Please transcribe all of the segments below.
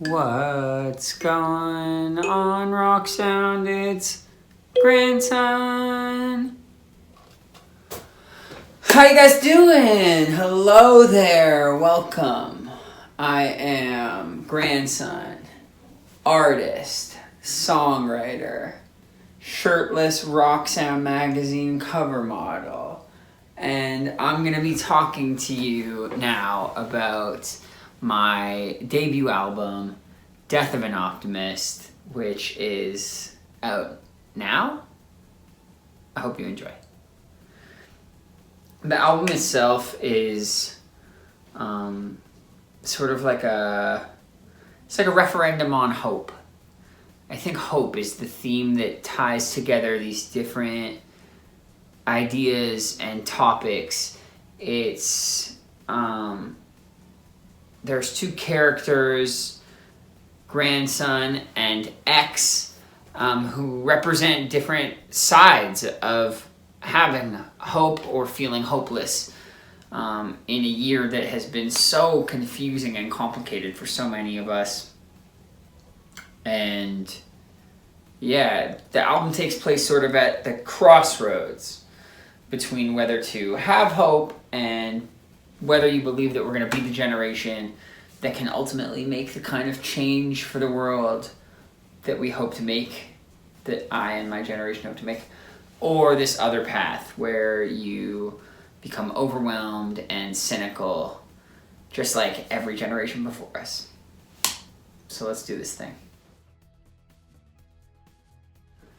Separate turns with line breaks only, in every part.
What's going on, Rock Sound? It's grandson. How you guys doing? Hello there. Welcome. I am grandson, artist, songwriter, shirtless Rock Sound magazine cover model, and I'm gonna be talking to you now about my debut album, Death of an Optimist, which is out now. I hope you enjoy. The album itself is sort of like it's like a referendum on hope. I think hope is the theme that ties together these different ideas and topics. It's there's two characters, grandson and ex, who represent different sides of having hope or feeling hopeless in a year that has been so confusing and complicated for so many of us. And yeah, the album takes place sort of at the crossroads between whether to have hope and whether you believe that we're going to be the generation that can ultimately make the kind of change for the world that we hope to make, that I and my generation hope to make, or this other path where you become overwhelmed and cynical, just like every generation before us. So let's do this thing.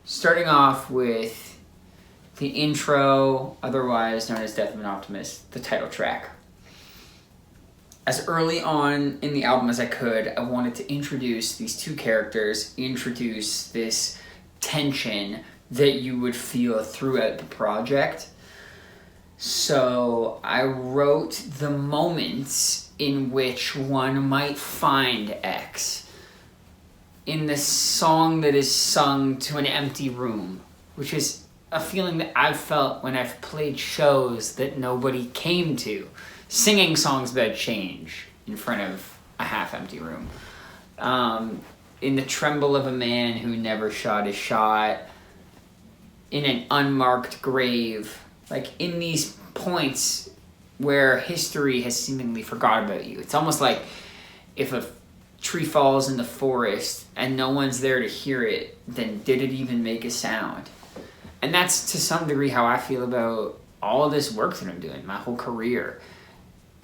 Starting off with the intro, otherwise known as Death of an Optimist, the title track. As early on in the album as I could, I wanted to introduce these two characters, introduce this tension that you would feel throughout the project. So I wrote the moments in which one might find X in the song that is sung to an empty room, which is a feeling that I've felt when I've played shows that nobody came to, singing songs about change in front of a half-empty room. In the tremble of a man who never shot his shot, in an unmarked grave, like in these points where history has seemingly forgot about you. It's almost like if a tree falls in the forest and no one's there to hear it, then did it even make a sound? And that's to some degree how I feel about all of this work that I'm doing, my whole career.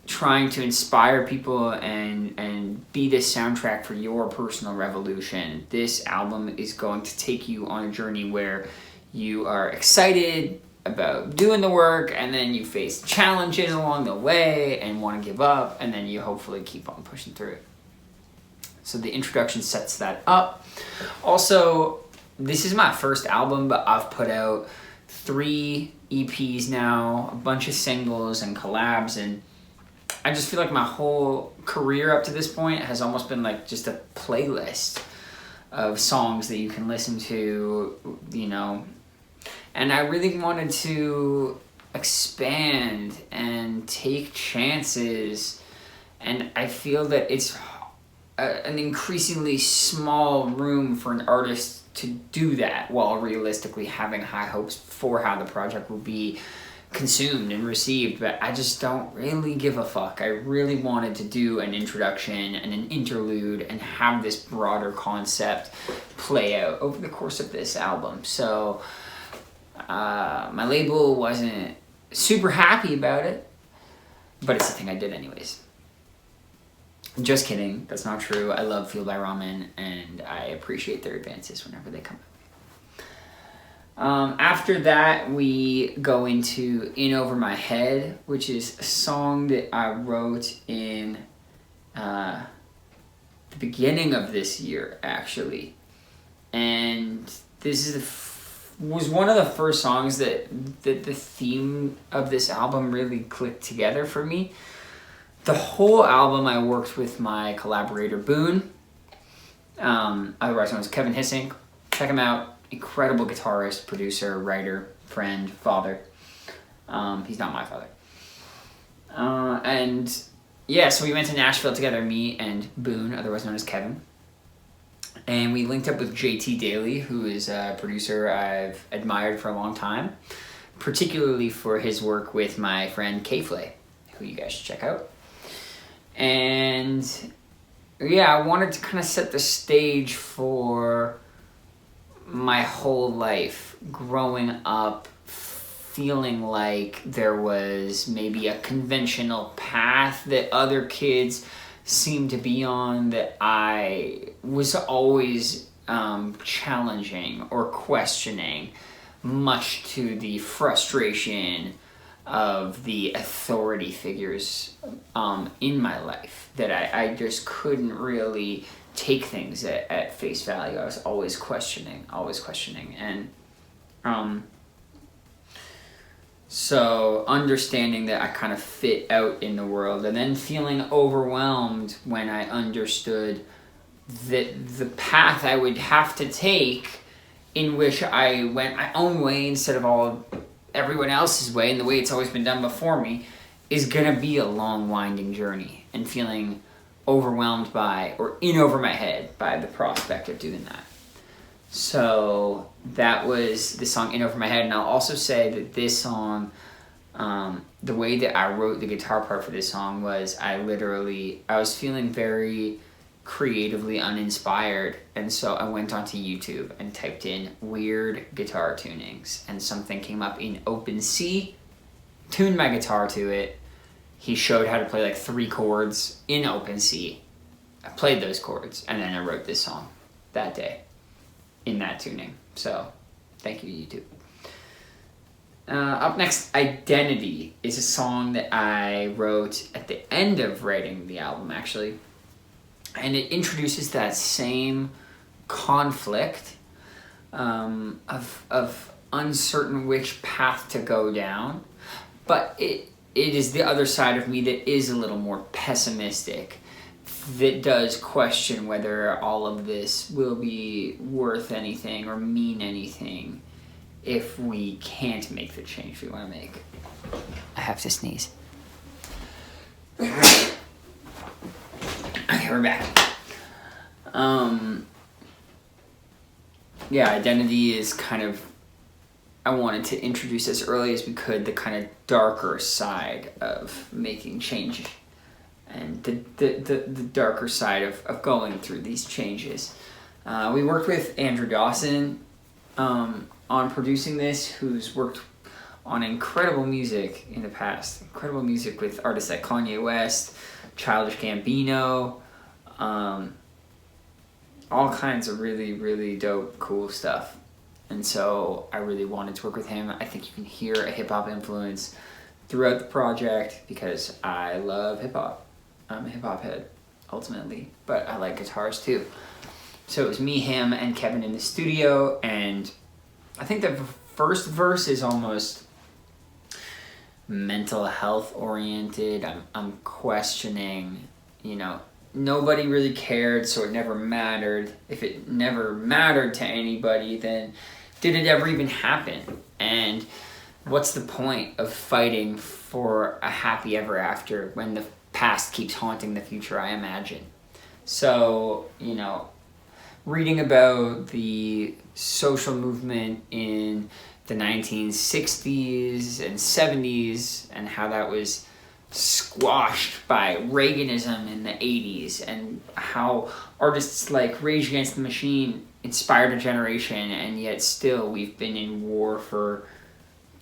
Trying to inspire people and be this soundtrack for your personal revolution. This album is going to take you on a journey where you are excited about doing the work, and then you face challenges along the way and want to give up, and then you hopefully keep on pushing through it. So the introduction sets that up. Also, this is my first album, but I've put out 3 EPs now, a bunch of singles and collabs, and I just feel like my whole career up to this point has almost been like just a playlist of songs that you can listen to, you know. And I really wanted to expand and take chances, and I feel that it's an increasingly small room for an artist to do that while realistically having high hopes for how the project will be consumed and received. But I just don't really give a fuck. I really wanted to do an introduction and an interlude and have this broader concept play out over the course of this album. So my label wasn't super happy about it, but it's the thing I did anyways. Just kidding, that's not true. I love Fueled By Ramen, and I appreciate their advances whenever they come out. After that, we go into In Over My Head, which is a song that I wrote in the beginning of this year, actually. And this was one of the first songs that the theme of this album really clicked together for me. The whole album I worked with my collaborator Boone, otherwise known as Kevin Hissink. Check him out. Incredible guitarist, producer, writer, friend, father. He's not my father. And yeah, so we went to Nashville together, me and Boone, otherwise known as Kevin. And we linked up with JT Daly, who is a producer I've admired for a long time, particularly for his work with my friend K-Flay, who you guys should check out. And yeah, I wanted to kind of set the stage for my whole life growing up, feeling like there was maybe a conventional path that other kids seemed to be on that I was always challenging or questioning, much to the frustration of the authority figures in my life, that I just couldn't really take things at face value. I was always questioning. And so understanding that I kind of fit out in the world, and then feeling overwhelmed when I understood that the path I would have to take, in which I went my own way instead of everyone else's way and the way it's always been done before me, is gonna be a long, winding journey, and feeling overwhelmed by, or in over my head by, the prospect of doing that. So that was the song In Over My Head. And I'll also say that this song, the way that I wrote the guitar part for this song was I was feeling very creatively uninspired, and so I went onto YouTube and typed in weird guitar tunings, and something came up in open C, tuned my guitar to it. He showed how to play like 3 chords in open C. I played those chords, and then I wrote this song that day in that tuning. So thank you, YouTube. Up next, Identity is a song that I wrote at the end of writing the album, actually. And it introduces that same conflict of uncertain which path to go down. But it is the other side of me that is a little more pessimistic, that does question whether all of this will be worth anything or mean anything if we can't make the change we want to make. I have to sneeze. Okay, we're back. Yeah, Identity is kind of, I wanted to introduce as early as we could the kind of darker side of making change, and the darker side of going through these changes. We worked with Andrew Dawson on producing this, who's worked on incredible music in the past. Incredible music with artists like Kanye West, Childish Gambino, all kinds of really, really dope, cool stuff. And so I really wanted to work with him. I think you can hear a hip-hop influence throughout the project because I love hip-hop. I'm a hip-hop head, ultimately, but I like guitars too. So it was me, him, and Kevin in the studio, and I think the first verse is almost mental health oriented. I'm questioning, nobody really cared, so it never mattered. If it never mattered to anybody, then did it ever even happen? And what's the point of fighting for a happy ever after when the past keeps haunting the future, I imagine? So, reading about the social movement in the 1960s and 70s and how that was squashed by Reaganism in the 80s, and how artists like Rage Against the Machine inspired a generation, and yet still we've been in war for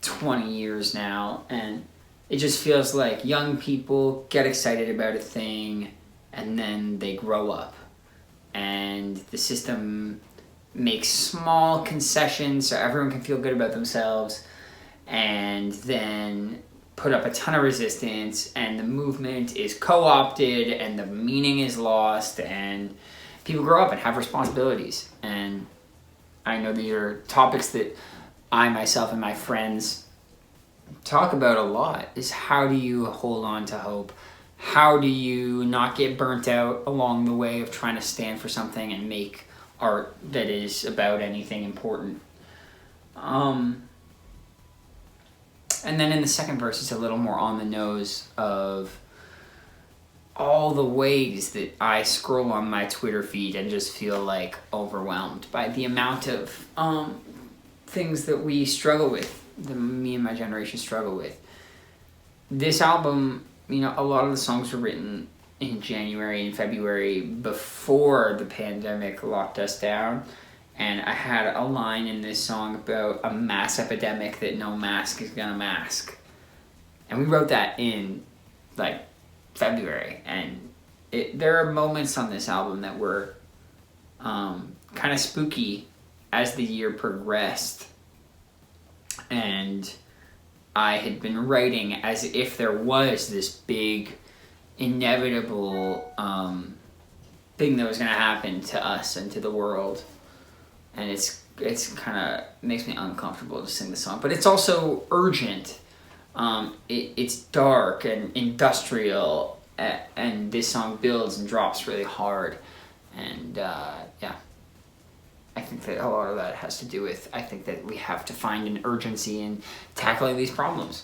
20 years now, and it just feels like young people get excited about a thing and then they grow up, and the system makes small concessions so everyone can feel good about themselves, and then put up a ton of resistance, and the movement is co-opted, and the meaning is lost, and people grow up and have responsibilities. And I know these are topics that I myself and my friends talk about a lot, is how do you hold on to hope? How do you not get burnt out along the way of trying to stand for something and make art that is about anything important? And then in the second verse, it's a little more on the nose of all the ways that I scroll on my Twitter feed and just feel like overwhelmed by the amount of things that we struggle with, that me and my generation struggle with. This album, you know, a lot of the songs were written in January and February before the pandemic locked us down. And I had a line in this song about a mass epidemic that no mask is gonna mask. And we wrote that in, like, February. And there are moments on this album that were kind of spooky as the year progressed. And I had been writing as if there was this big, inevitable thing that was gonna happen to us and to the world. And it's kind of makes me uncomfortable to sing the song, but it's also urgent. It's dark and industrial, and this song builds and drops really hard, and yeah, I think that a lot of that has to do with, I think that we have to find an urgency in tackling these problems.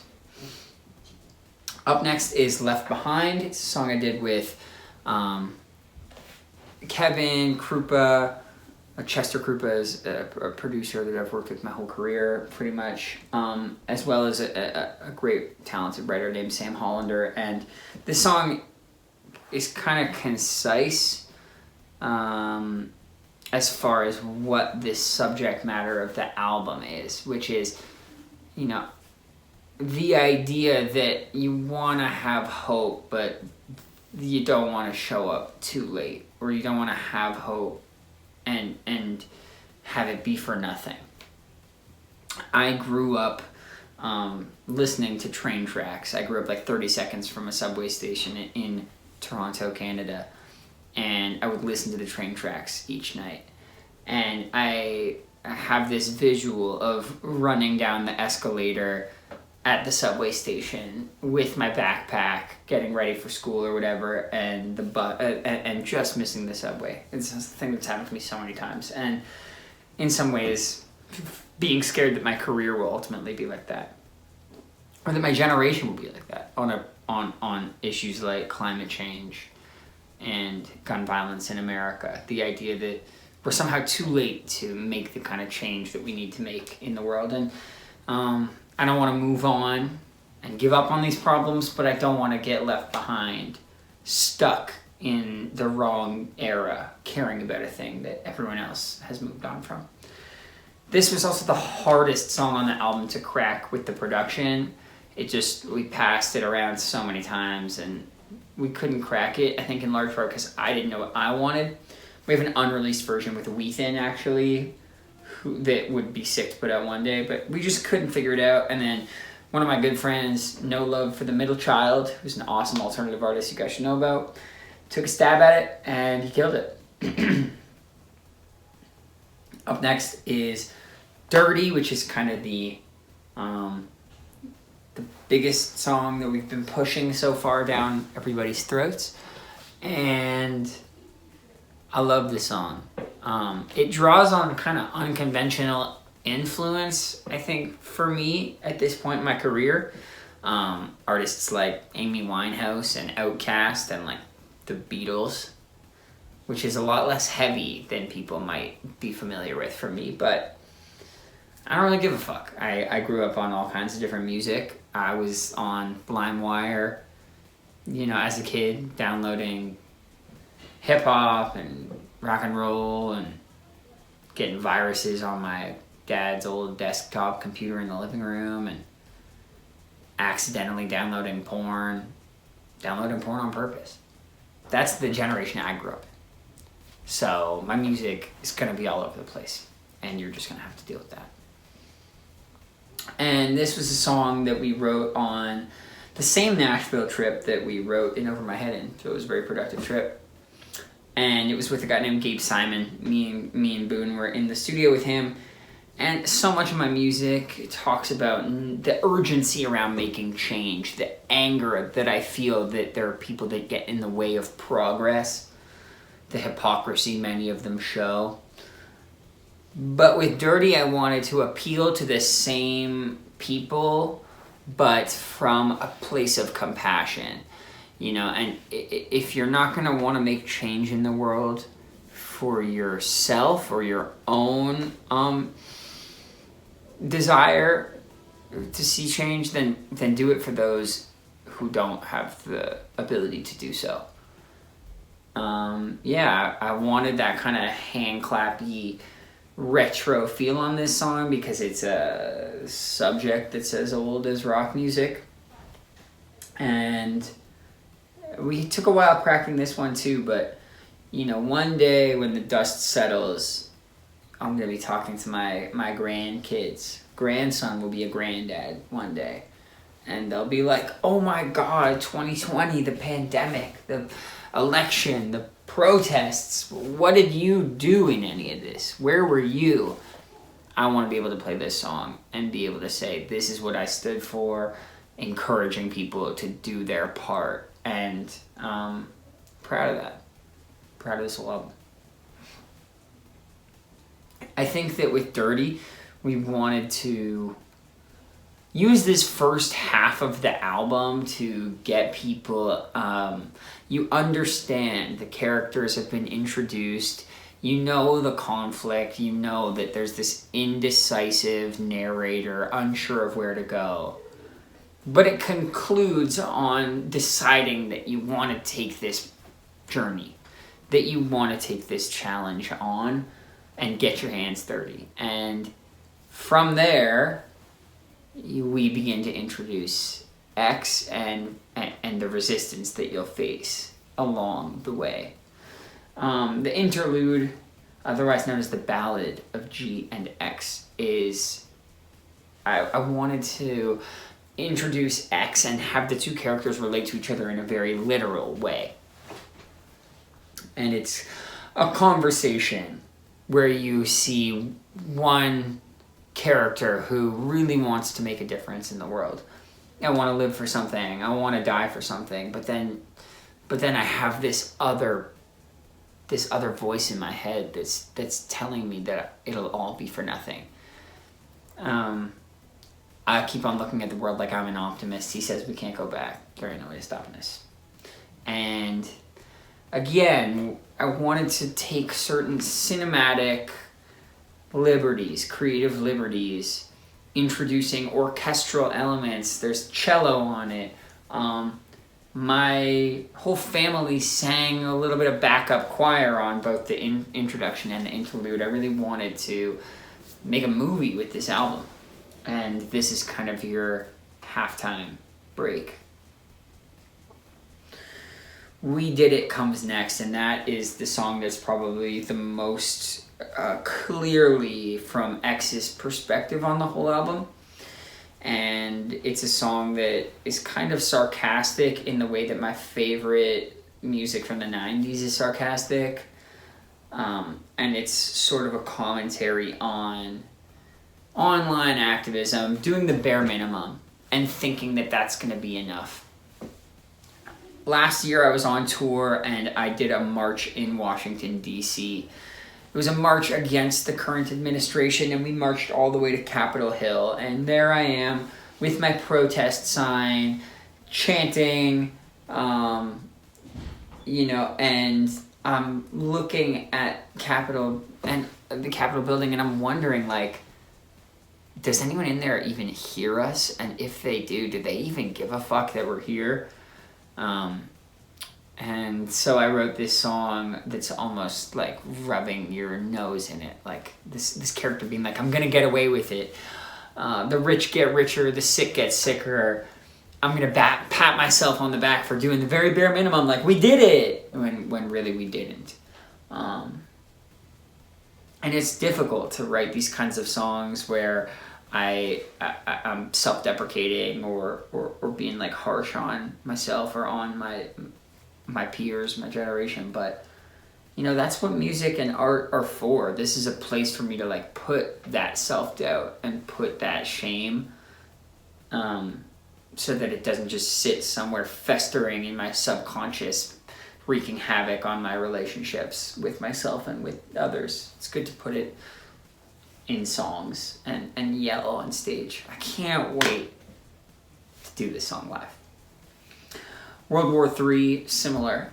Up next is Left Behind. It's a song I did with Kevin Krupa. Chester Krupa is a producer that I've worked with my whole career, pretty much, as well as a great, talented writer named Sam Hollander. And this song is kind of concise as far as what this subject matter of the album is, which is, you know, the idea that you want to have hope, but you don't want to show up too late, or you don't want to have hope and have it be for nothing. I grew up listening to train tracks. I grew up like 30 seconds from a subway station in Toronto, Canada, and I would listen to the train tracks each night. And I have this visual of running down the escalator at the subway station with my backpack, getting ready for school or whatever, and and just missing the subway. It's a thing that's happened to me so many times, and in some ways, being scared that my career will ultimately be like that, or that my generation will be like that on issues like climate change and gun violence in America. The idea that we're somehow too late to make the kind of change that we need to make in the world, and I don't want to move on and give up on these problems, but I don't want to get left behind, stuck in the wrong era, caring about a thing that everyone else has moved on from. This was also the hardest song on the album to crack with the production. We passed it around so many times and we couldn't crack it, I think in large part because I didn't know what I wanted. We have an unreleased version with Weathen, actually, that would be sick to put out one day, but we just couldn't figure it out. And then one of my good friends, No Love for the Middle Child, who's an awesome alternative artist you guys should know about, took a stab at it and he killed it. Up next is Dirty, which is kind of the biggest song that we've been pushing so far down everybody's throats, and I love this song. It draws on kind of unconventional influence, I think, for me at this point in my career. Artists like Amy Winehouse and Outkast and like the Beatles, which is a lot less heavy than people might be familiar with for me, but I don't really give a fuck. I grew up on all kinds of different music. I was on LimeWire, you know, as a kid, downloading hip hop and rock and roll and getting viruses on my dad's old desktop computer in the living room and accidentally downloading porn on purpose. That's the generation I grew up in. So my music is going to be all over the place, and you're just going to have to deal with that. And this was a song that we wrote on the same Nashville trip that we wrote In Over My Head in, so it was a very productive trip. And it was with a guy named Gabe Simon. Me and Boone were in the studio with him, and so much of my music talks about the urgency around making change, the anger that I feel that there are people that get in the way of progress, the hypocrisy many of them show. But with Dirty, I wanted to appeal to the same people, but from a place of compassion. you know, and if you're not going to want to make change in the world for yourself or your own desire to see change, then do it for those who don't have the ability to do so. I wanted that kind of hand clappy retro feel on this song because it's a subject that's as old as rock music. And we took a while cracking this one too, but you know, one day when the dust settles, I'm going to be talking to my grandkids. Grandson will be a granddad one day. And they'll be like, oh my God, 2020, the pandemic, the election, the protests. What did you do in any of this? Where were you? I want to be able to play this song and be able to say, this is what I stood for, encouraging people to do their part. And proud of that. Proud of this whole album. I think that with Dirty, we wanted to use this first half of the album to get people, you understand the characters have been introduced, you know the conflict, you know that there's this indecisive narrator, unsure of where to go. But it concludes on deciding that you want to take this journey, that you want to take this challenge on and get your hands dirty. And from there, we begin to introduce X and the resistance that you'll face along the way. The interlude, otherwise known as the Ballad of G and X, is I wanted to introduce X and have the two characters relate to each other in a very literal way. And it's a conversation where you see one character who really wants to make a difference in the world. I want to live for something. I want to die for something. But then I have this other voice in my head that's telling me that it'll all be for nothing. I keep on looking at the world like I'm an optimist. He says we can't go back. There ain't no way to stop this. And again, I wanted to take certain cinematic liberties, creative liberties, introducing orchestral elements. There's cello on it. My whole family sang a little bit of backup choir on both the introduction and the interlude. I really wanted to make a movie with this album. And this is kind of your halftime break. We Did It comes next, and that is the song that's probably the most clearly from X's perspective on the whole album. And it's a song that is kind of sarcastic in the way that my favorite music from the 90s is sarcastic. And it's sort of a commentary on online activism, doing the bare minimum, and thinking that that's going to be enough. Last year I was on tour and I did a march in Washington, D.C. It was a march against the current administration, and we marched all the way to Capitol Hill. And there I am with my protest sign, chanting, and I'm looking at Capitol and the Capitol building, and I'm wondering, like, does anyone in there even hear us? And if they do they even give a fuck that we're here? And so I wrote this song that's almost like rubbing your nose in it. Like this character being like, I'm going to get away with it. The rich get richer, the sick get sicker. I'm going to pat myself on the back for doing the very bare minimum. Like, we did it! When really we didn't. And it's difficult to write these kinds of songs where I'm self-deprecating or being like harsh on myself or on my peers, my generation. But that's what music and art are for. This is a place for me to like put that self-doubt and put that shame, so that it doesn't just sit somewhere festering in my subconscious, wreaking havoc on my relationships with myself and with others. It's good to put it in songs and yell on stage. I can't wait to do this song live. World War III, similar.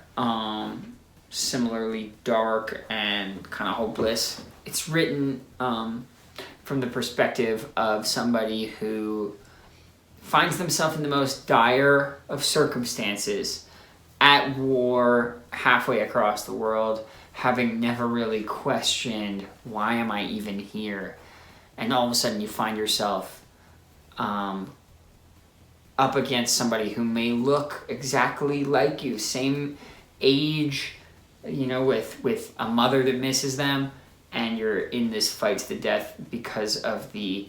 Similarly dark and kind of hopeless. It's written from the perspective of somebody who finds themselves in the most dire of circumstances, at war halfway across the world, having never really questioned, why am I even here? And all of a sudden you find yourself up against somebody who may look exactly like you, same age, with a mother that misses them, and you're in this fight to the death because of the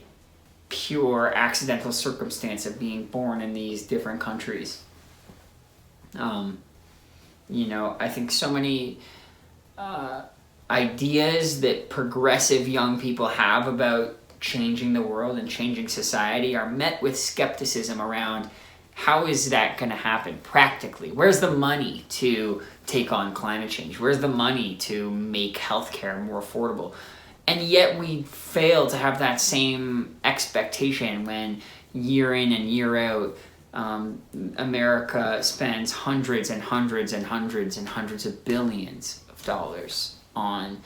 pure accidental circumstance of being born in these different countries. I think so many ideas that progressive young people have about changing the world and changing society are met with skepticism around how is that going to happen practically? Where's the money to take on climate change? Where's the money to make healthcare more affordable? And yet we fail to have that same expectation when year in and year out, America spends hundreds and hundreds and hundreds and hundreds of billions of dollars on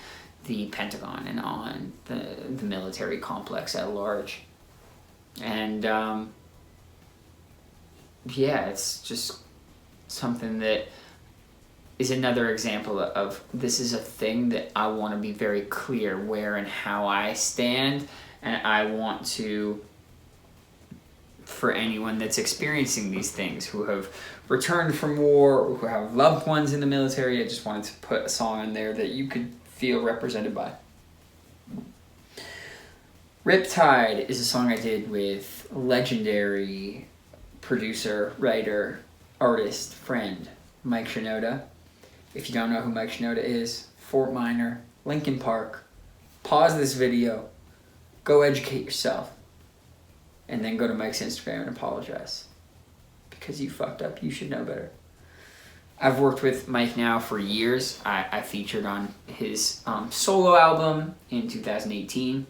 the Pentagon and on the military complex at large. And it's just something that is another example of this is a thing that I want to be very clear where and how I stand, and I want to, for anyone that's experiencing these things, who have returned from war, who have loved ones in the military, I just wanted to put a song in there that you could feel represented by. Riptide is a song I did with legendary producer, writer, artist, friend, Mike Shinoda. If you don't know who Mike Shinoda is, Fort Minor, Linkin Park, pause this video, go educate yourself, and then go to Mike's Instagram and apologize. Because you fucked up, you should know better. I've worked with Mike now for years. I featured on his solo album in 2018.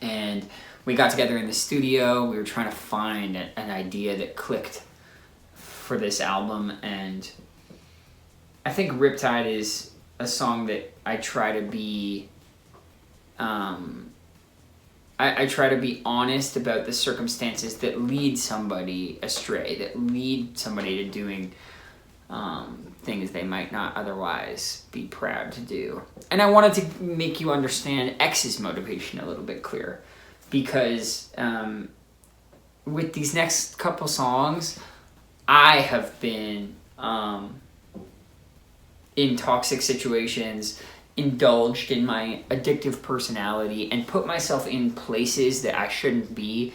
And we got together in the studio. We were trying to find an idea that clicked for this album. And I think Riptide is a song that I try to be... I try to be honest about the circumstances that lead somebody astray, that lead somebody to doing things they might not otherwise be proud to do. And I wanted to make you understand X's motivation a little bit clearer, because with these next couple songs, I have been in toxic situations, indulged in my addictive personality, and put myself in places that I shouldn't be,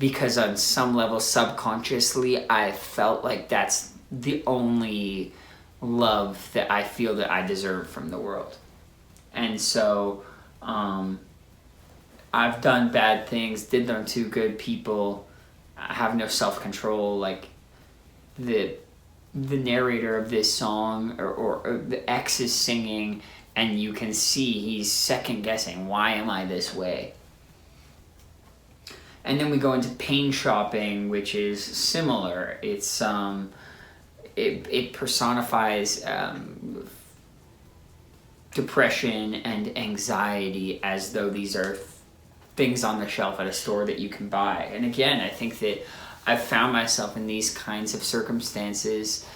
because on some level subconsciously I felt like that's the only love that I feel that I deserve from the world. And so I've done bad things, did them to good people, I have no self-control. Like the narrator of this song or the X is singing, and you can see he's second guessing, why am I this way? And then we go into Pain Shopping, which is similar. It's it personifies depression and anxiety as though these are things on the shelf at a store that you can buy. And again, I think that I've found myself in these kinds of circumstances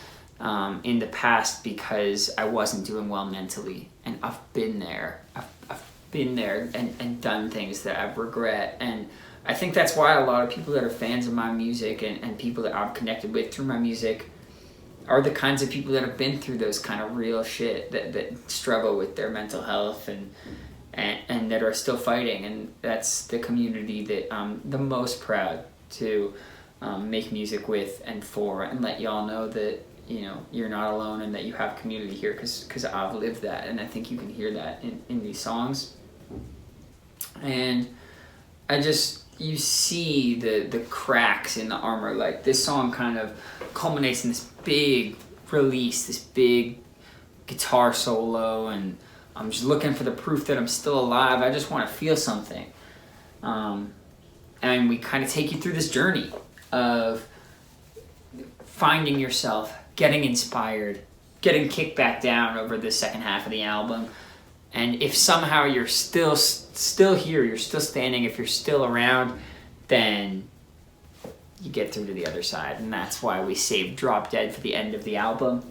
in the past because I wasn't doing well mentally, and I've been there. I've been there and done things that I regret. And I think that's why a lot of people that are fans of my music and people that I'm connected with through my music are the kinds of people that have been through those kind of real shit, that struggle with their mental health and that are still fighting. And that's the community that I'm the most proud to make music with and for, and let y'all know that, you know, you're not alone and that you have community here, because I've lived that, and I think you can hear that in these songs. And you see the cracks in the armor. Like, this song kind of culminates in this big release, this big guitar solo, and I'm just looking for the proof that I'm still alive. I just want to feel something. And we kind of take you through this journey of finding yourself, getting inspired, getting kicked back down over the second half of the album. And if somehow you're still here, you're still standing, if you're still around, then you get through to the other side. And that's why we saved Drop Dead for the end of the album.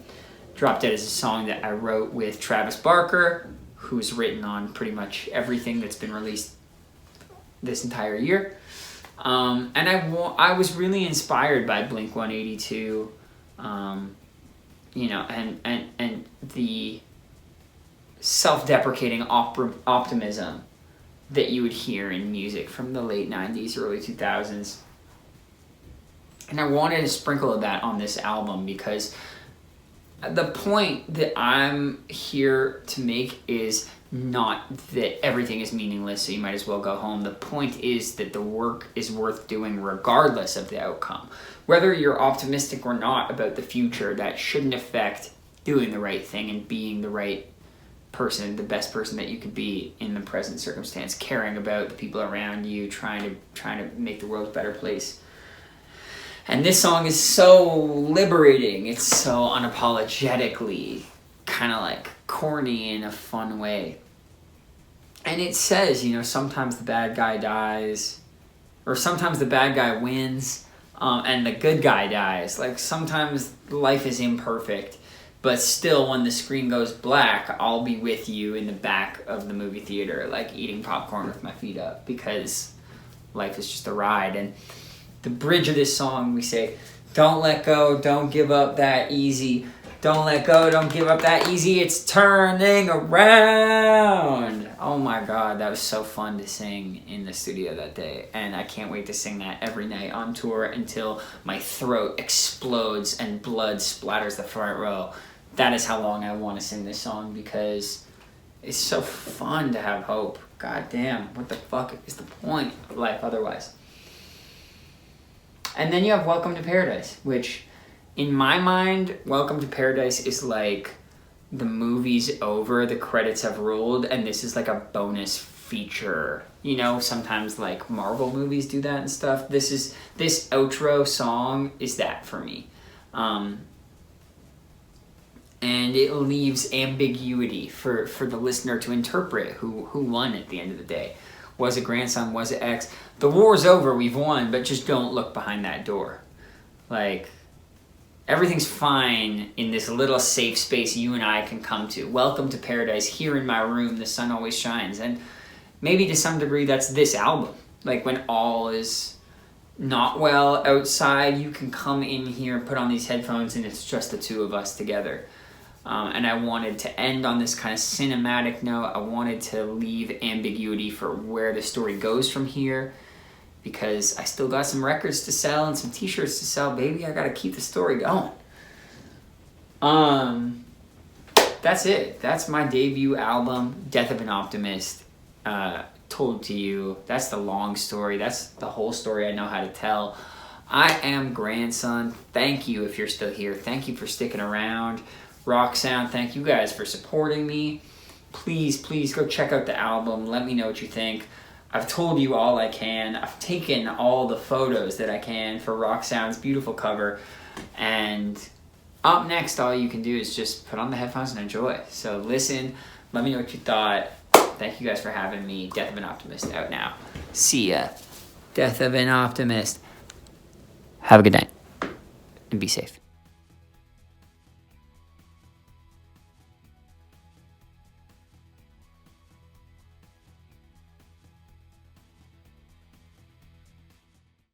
Drop Dead is a song that I wrote with Travis Barker, who's written on pretty much everything that's been released this entire year. And I was really inspired by Blink-182, you know, and the self-deprecating optimism that you would hear in music from the late 90s, early 2000s. And I wanted to sprinkle of that on this album because the point that I'm here to make is not that everything is meaningless, so you might as well go home. The point is that the work is worth doing regardless of the outcome. Whether you're optimistic or not about the future, that shouldn't affect doing the right thing and being the right person, the best person that you could be in the present circumstance, caring about the people around you, trying to make the world a better place. And this song is so liberating. It's so unapologetically kind of like corny in a fun way. And it says, you know, sometimes the bad guy dies, or sometimes the bad guy wins, and the good guy dies. Like, sometimes life is imperfect, but still when the screen goes black, I'll be with you in the back of the movie theater, like eating popcorn with my feet up, because life is just a ride. And the bridge of this song, we say, don't let go, don't give up that easy. Don't let go, don't give up that easy. It's turning around. Oh my God, that was so fun to sing in the studio that day. And I can't wait to sing that every night on tour until my throat explodes and blood splatters the front row. That is how long I want to sing this song, because it's so fun to have hope. God damn, what the fuck is the point of life otherwise? And then you have Welcome to Paradise, which in my mind, Welcome to Paradise is like the movie's over, the credits have rolled, and this is like a bonus feature. You know, sometimes like Marvel movies do that and stuff. This outro song is that for me. And it leaves ambiguity for the listener to interpret who won at the end of the day. Was it grandson? Was it X? The war's over, we've won, but just don't look behind that door. Like, everything's fine in this little safe space you and I can come to. Welcome to paradise. Here in my room, the sun always shines. And maybe to some degree that's this album. Like, when all is not well outside, you can come in here and put on these headphones and it's just the two of us together. And I wanted to end on this kind of cinematic note. I wanted to leave ambiguity for where the story goes from here, because I still got some records to sell and some t-shirts to sell, baby. I gotta keep the story going. That's it. That's my debut album, Death of an Optimist, told to you. That's the long story. That's the whole story I know how to tell. I am Grandson. Thank you if you're still here. Thank you for sticking around. Rock Sound, thank you guys for supporting me. Please go check out the album. Let me know what you think. I've told you all I can. I've taken all the photos that I can for Rock Sound's beautiful cover. And up next, all you can do is just put on the headphones and enjoy. So listen, let me know what you thought. Thank you guys for having me. Death of an Optimist out now. See ya. Death of an Optimist. Have a good night. And be safe.